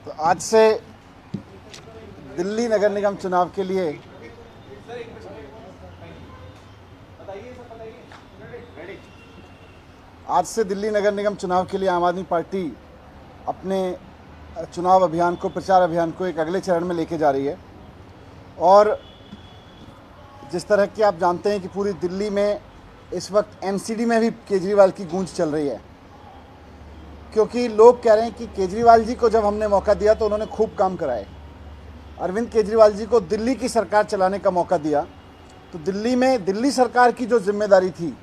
तो आज से दिल्ली नगर निगम चुनाव के लिए आम आदमी पार्टी अपने चुनाव अभियान को, प्रचार अभियान को एक अगले चरण में लेके जा रही है। और जिस तरह की आप जानते हैं कि पूरी दिल्ली में इस वक्त एमसीडी में भी केजरीवाल की गूंज चल रही है, क्योंकि लोग कह रहे हैं कि केजरीवाल जी को जब हमने मौका दिया तो उन्होंने खूब काम कराए। अरविंद केजरीवाल जी को दिल्ली की सरकार चलाने का मौका दिया तो दिल्ली में दिल्ली सरकार की जो जिम्मेदारी थी,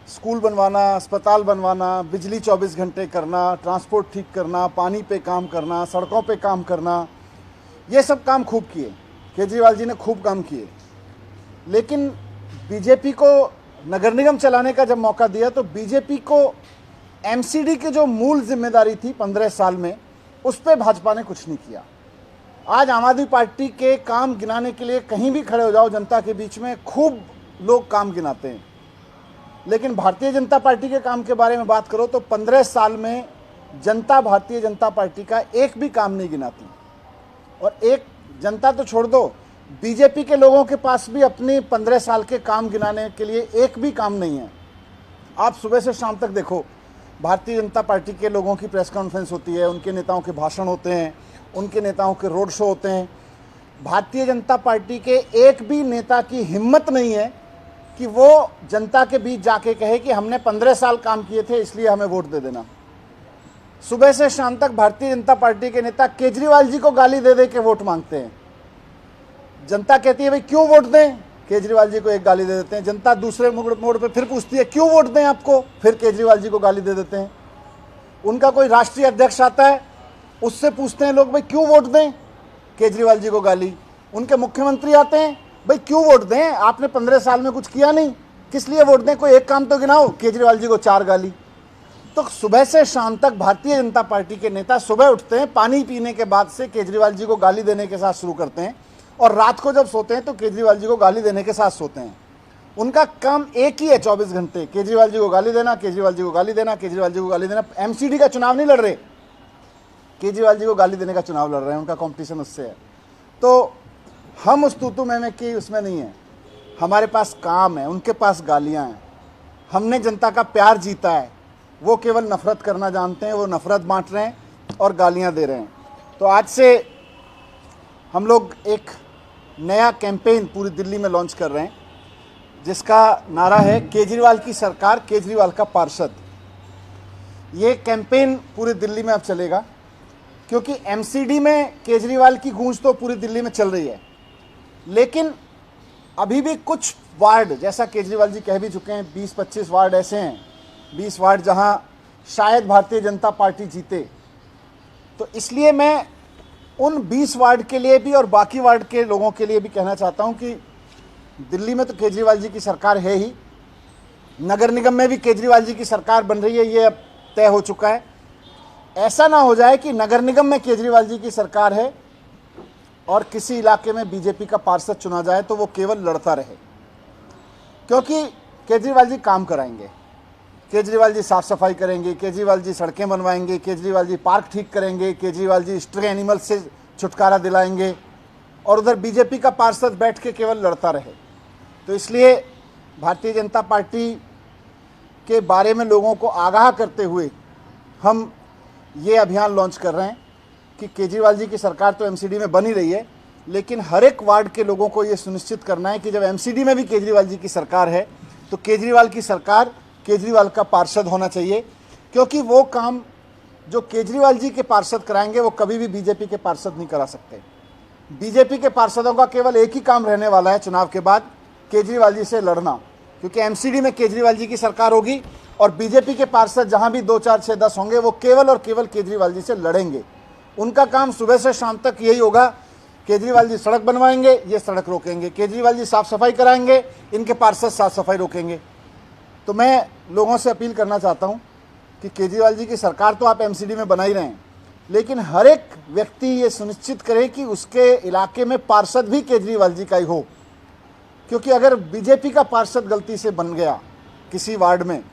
स्कूल बनवाना, अस्पताल बनवाना, बिजली 24 घंटे करना, ट्रांसपोर्ट ठीक करना, पानी पे काम करना, सड़कों पे काम करना, ये सब काम खूब किए। केजरीवाल जी ने खूब काम किए। लेकिन बीजेपी को नगर निगम चलाने का जब मौका दिया तो बीजेपी को एमसीडी की जो मूल जिम्मेदारी थी 15 साल में, उस पर भाजपा ने कुछ नहीं किया। आज आम आदमी पार्टी के काम गिनाने के लिए कहीं भी खड़े हो जाओ जनता के बीच में, खूब लोग काम गिनाते हैं, लेकिन भारतीय जनता पार्टी के काम के बारे में बात करो तो 15 साल में जनता भारतीय जनता पार्टी का एक भी काम नहीं गिनाती। और एक जनता तो छोड़ दो, बीजेपी के लोगों के पास भी अपने 15 साल के काम गिनाने के लिए एक भी काम नहीं है। आप सुबह से शाम तक देखो, भारतीय जनता पार्टी के लोगों की प्रेस कॉन्फ्रेंस होती है, उनके नेताओं के भाषण होते हैं, उनके नेताओं के रोड शो होते हैं। भारतीय जनता पार्टी के एक भी नेता की हिम्मत नहीं है कि वो जनता के बीच जाके कहे कि हमने 15 साल काम किए थे इसलिए हमें वोट दे देना। सुबह से शाम तक भारतीय जनता पार्टी के नेता केजरीवाल जी को गाली दे दे के वोट मांगते हैं। जनता कहती है भाई क्यों वोट दें, केजरीवाल जी को एक गाली दे देते हैं। जनता दूसरे मोड़ पे फिर पूछती है क्यों वोट दें आपको, फिर केजरीवाल जी को गाली दे देते हैं। उनका कोई राष्ट्रीय अध्यक्ष आता है, उससे पूछते हैं लोग भाई क्यों वोट दें, केजरीवाल जी को गाली। उनके मुख्यमंत्री आते हैं, भाई क्यों वोट दें, आपने 15 साल में कुछ किया नहीं, किस लिए वोट दें, कोई एक काम तो गिनाओ, केजरीवाल जी को 4 गाली। तो सुबह से शाम तक भारतीय जनता पार्टी के नेता सुबह उठते हैं, पानी पीने के बाद से केजरीवाल जी को गाली देने के साथ शुरू करते हैं, और रात को जब सोते हैं तो केजरीवाल जी को गाली देने के साथ सोते हैं। उनका काम एक ही है 24 घंटे, केजरीवाल जी को गाली देना, केजरीवाल जी को गाली देना, केजरीवाल जी को गाली देना। एमसीडी का चुनाव नहीं लड़ रहे, केजरीवाल जी को गाली देने का चुनाव लड़ रहे हैं, उनका कंपटीशन उससे है। तो हम उस तूतू में की उसमें नहीं है, हमारे पास काम है, उनके पास गालियां हैं। हमने जनता का प्यार जीता है, वो केवल नफरत करना जानते हैं, वो नफरत बांट रहे हैं और गालियां दे रहे हैं। तो आज से हम लोग एक नया कैंपेन पूरी दिल्ली में लॉन्च कर रहे हैं, जिसका नारा है केजरीवाल की सरकार, केजरीवाल का पार्षद। ये कैंपेन पूरी दिल्ली में अब चलेगा, क्योंकि एमसीडी में केजरीवाल की गूंज तो पूरी दिल्ली में चल रही है, लेकिन अभी भी कुछ वार्ड, जैसा केजरीवाल जी कह भी चुके हैं, 20-25 वार्ड ऐसे हैं, 20 वार्ड जहां शायद भारतीय जनता पार्टी जीते। तो इसलिए मैं उन 20 वार्ड के लिए भी और बाकी वार्ड के लोगों के लिए भी कहना चाहता हूं कि दिल्ली में तो केजरीवाल जी की सरकार है ही, नगर निगम में भी केजरीवाल जी की सरकार बन रही है, ये अब तय हो चुका है। ऐसा ना हो जाए कि नगर निगम में केजरीवाल जी की सरकार है और किसी इलाके में बीजेपी का पार्षद चुना जाए तो वो केवल लड़ता रहे, क्योंकि केजरीवाल जी काम कराएंगे, केजरीवाल जी साफ सफाई करेंगे, केजरीवाल जी सड़कें बनवाएंगे, केजरीवाल जी पार्क ठीक करेंगे, केजरीवाल जी स्ट्रे एनिमल से छुटकारा दिलाएंगे, और उधर बीजेपी का पार्षद बैठ के केवल लड़ता रहे। तो इसलिए भारतीय जनता पार्टी के बारे में लोगों को आगाह करते हुए हम ये अभियान लॉन्च कर रहे हैं कि केजरीवाल जी की सरकार तो एमसीडी में बन ही रही है, लेकिन हर एक वार्ड के लोगों को ये सुनिश्चित करना है कि जब एमसीडी में भी केजरीवाल जी की सरकार है तो केजरीवाल की सरकार, केजरीवाल का पार्षद होना चाहिए, क्योंकि वो काम जो केजरीवाल जी के पार्षद कराएंगे वो कभी भी बीजेपी के पार्षद नहीं करा सकते। बीजेपी के पार्षदों का केवल एक ही काम रहने वाला है चुनाव के बाद, केजरीवाल जी से लड़ना, क्योंकि एमसीडी में केजरीवाल जी की सरकार होगी और बीजेपी के पार्षद जहां भी 2, 4, 6, 10 होंगे वो केवल और केवल केजरीवाल जी से लड़ेंगे। उनका काम सुबह से शाम तक यही होगा, केजरीवाल जी सड़क बनवाएंगे, ये सड़क रोकेंगे, केजरीवाल जी साफ सफाई कराएंगे, इनके पार्षद साफ सफाई रोकेंगे। तो मैं लोगों से अपील करना चाहता हूं कि केजरीवाल जी की सरकार तो आप एमसीडी में बना ही रहे हैं, लेकिन हर एक व्यक्ति ये सुनिश्चित करे कि उसके इलाके में पार्षद भी केजरीवाल जी का ही हो, क्योंकि अगर बीजेपी का पार्षद गलती से बन गया किसी वार्ड में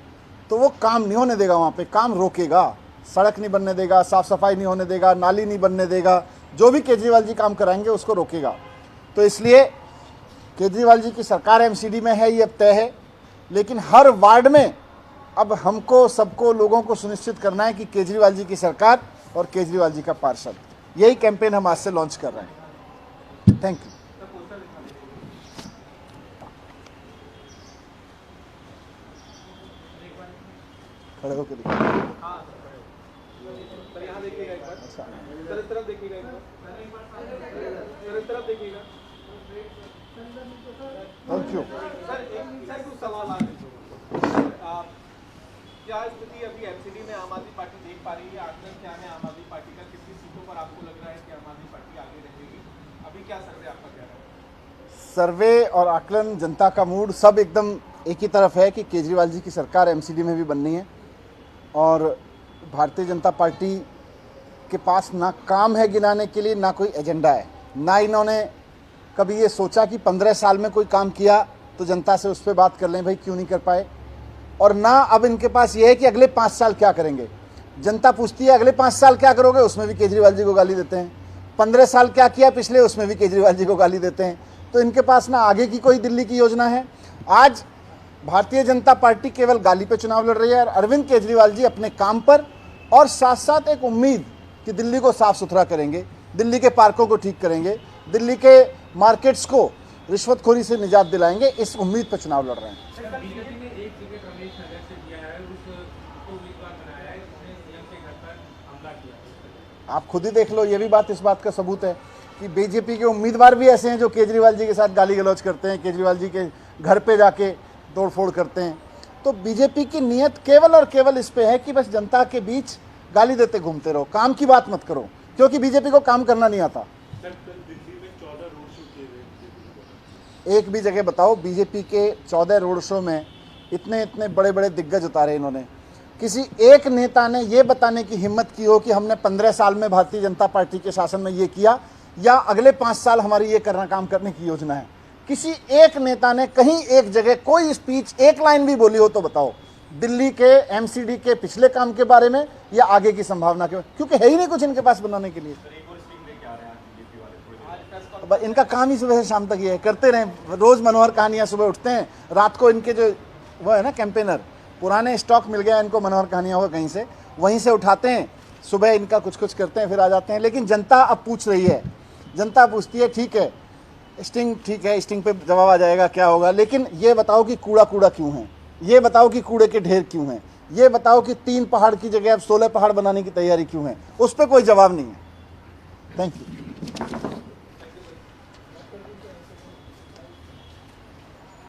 तो वो काम नहीं होने देगा, वहाँ पे काम रोकेगा, सड़क नहीं बनने देगा, साफ सफाई नहीं होने देगा, नाली नहीं बनने देगा, जो भी केजरीवाल जी काम कराएंगे उसको रोकेगा। तो इसलिए केजरीवाल जी की सरकार एमसीडी में है, ये अब तय है, लेकिन हर वार्ड में अब हमको सबको लोगों को सुनिश्चित करना है कि केजरीवाल जी की सरकार और केजरीवाल जी का पार्षद, यही कैंपेन हम आज से लॉन्च कर रहे हैं। Thank you. खड़े होकर देखिए। सर यहाँ देखिएगा एक बार। सर इस तरफ देखिएगा एक बार। सर इस तरफ देखिएगा। Thank you. सर कुछ सवाल आ रहे क्या स्थिति अभी एमसीडी में आम आदमी पार्टी देख पा रही है? आकलन क्या है आम आदमी पार्टी का? कितनी सीटों पर आपको लग रहा है कि आम आदमी पार्टी आगे रहेगी? अभी क्या सर्वे आपका कह रहा है? सर्वे और आकलन, जनता का मूड सब एकदम एक ही तरफ है कि केजरीवाल जी की सरकार एमसीडी में भी बननी है और भारतीय जनता पार्टी के पास ना काम है गिनाने के लिए, ना कोई एजेंडा है, ना इन्होंने कभी ये सोचा कि 15 साल में कोई काम किया तो जनता से उस पर बात कर लें भाई क्यों नहीं कर पाए, और ना अब इनके पास ये है कि अगले 5 साल क्या करेंगे। जनता पूछती है अगले 5 साल क्या करोगे, उसमें भी केजरीवाल जी को गाली देते हैं। 15 साल क्या किया पिछले, उसमें भी केजरीवाल जी को गाली देते हैं। तो इनके पास ना आगे की कोई दिल्ली की योजना है। आज भारतीय जनता पार्टी केवल गाली पे चुनाव लड़ रही है और अरविंद केजरीवाल जी अपने काम पर और साथ साथ एक उम्मीद कि दिल्ली को साफ सुथरा करेंगे, दिल्ली के पार्कों को ठीक करेंगे, दिल्ली के मार्केट्स को रिश्वतखोरी से निजात दिलाएंगे, इस उम्मीद पर चुनाव लड़ रहे हैं। बीजेपी ने एक टिकट रमेश नगर से दिया है, उसको उम्मीदवार बनाया है, जिसने सीएम के घर पर हमला किया। आप खुद ही देख लो, ये भी बात इस बात का सबूत है कि बीजेपी के उम्मीदवार भी ऐसे हैं जो केजरीवाल जी के साथ गाली गलौज करते हैं, केजरीवाल जी के घर पे जाके तोड़फोड़ करते हैं। तो बीजेपी की नीयत केवल और केवल इस पे है कि बस जनता के बीच गाली देते घूमते रहो, काम की बात मत करो, क्योंकि बीजेपी को काम करना नहीं आता। एक भी जगह बताओ बीजेपी के 14 रोड शो में इतने इतने बड़े बड़े दिग्गज उतारे इन्होंने, किसी एक नेता ने ये बताने की हिम्मत की हो कि हमने 15 साल में भारतीय जनता पार्टी के शासन में ये किया या अगले 5 साल हमारी ये काम करने की योजना है? किसी एक नेता ने कहीं एक जगह कोई स्पीच, एक लाइन भी बोली हो तो बताओ, दिल्ली के एमसीडी के पिछले काम के बारे में या आगे की संभावना के, क्योंकि है ही नहीं कुछ इनके पास बनाने के लिए। इनका काम ही सुबह से शाम तक ये है, करते रहे, रोज मनोहर कहानियां। सुबह उठते हैं, रात को इनके जो वो है ना कैंपेनर, पुराने स्टॉक मिल गया इनको मनोहर कहानियां हो कहीं से, वहीं से उठाते हैं, सुबह इनका कुछ कुछ करते हैं, फिर आ जाते हैं। लेकिन जनता अब पूछ रही है, जनता पूछती है ठीक है स्टिंग, ठीक है स्टिंग पे जवाब आ जाएगा क्या होगा, लेकिन ये बताओ कि कूड़ा कूड़ा क्यों है, ये बताओ कि कूड़े के ढेर क्यों हैं, ये बताओ कि 3 पहाड़ की जगह अब 16 पहाड़ बनाने की तैयारी क्यों है, उस पर कोई जवाब नहीं है। Thank you.